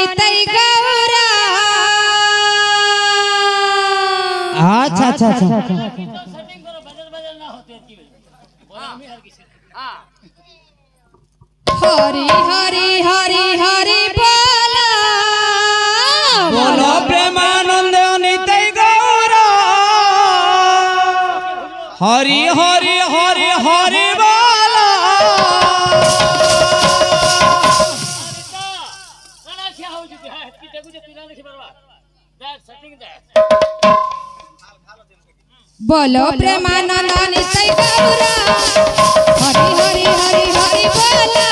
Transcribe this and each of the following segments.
नितई गौरा। अच्छा अच्छा अच्छा हरी हरी हरी हरी बोला बोलो प्रेमानंद नितई गौरा। हरि हरि हरि हरि बोला। बोलो प्रेमानंद नितई गौरा। हरी हरी हरी हरी बोला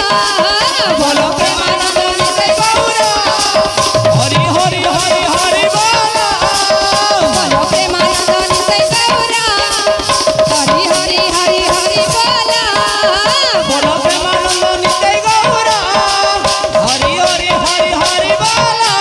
बोलो प्रेमानंद नितई गौरा। हरि हरि हरि हरि बोला। बोलो प्रेमानंद नितई गौरा। हरी हरी हरी हरी बोला बोलो प्रेमानंद नितई गौरा। हरि हरि हरि हरि बोला।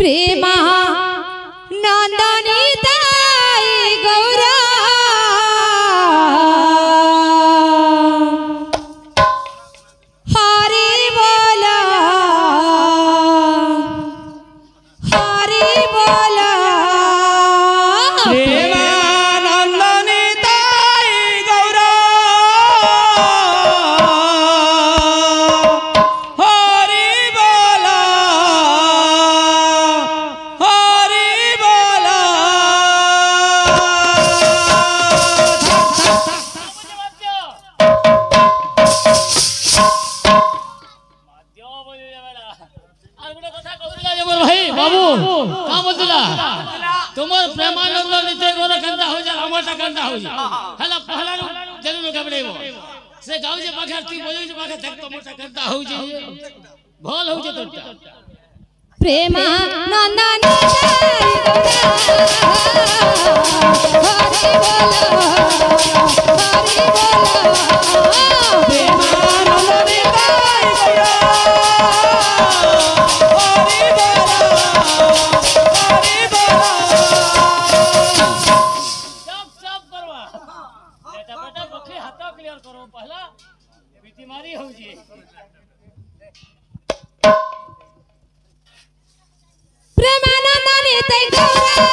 प्रेमा नंदनी ताई गौरा। हरि बोला हरि बोला। प्रेमानंद नितई गौरा। हरि बोला हरि बोला। बाबू का बोलतला तुमर प्रेमानंद नितई गौरा कंदा हो जा हमरटा कंदा हो जा हला पहला जरूर घबरेबो से गाव जे पाखा ती बोले जे पाखा तक तो मोटा कंदा हो जे भोल हो जे तोटा प्रेमा नंदनी ताई गौरा। हरि बोला हरि बोला। प्रेमानंद नितई गौरा। हरि बोला हरि बोला। सब करवा बेटा बेटा बखी हाथा क्लियर करो पहला बीमारी हो जी। प्रेमानंद नितई गौरा।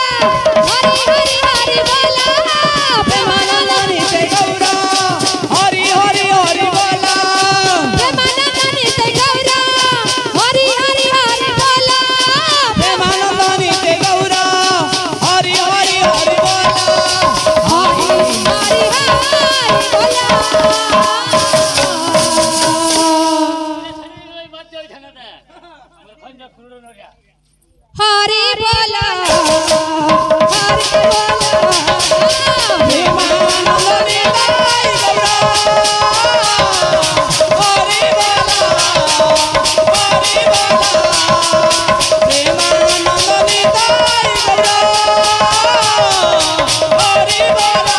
हरि हरि हरि बोला प्रेमानंद नितई गौरा। हरि हरि हरि बोला। प्रेमानंद नितई गौरा। हरि हरि हरि बोला प्रेमानंद नितई गौरा। हरि हरि हरि बोला। हरि हरि हरि बोला। हरि बोला हरि बोला। प्रेमानंद नितई गौरा। हरि बोला हरि बोला। प्रेमानंद नितई गौरा। हरि बोला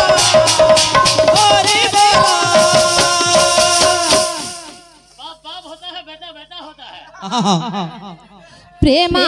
हरि बोला। बाप बाप होता है बेटा बेटा होता है। प्रेमा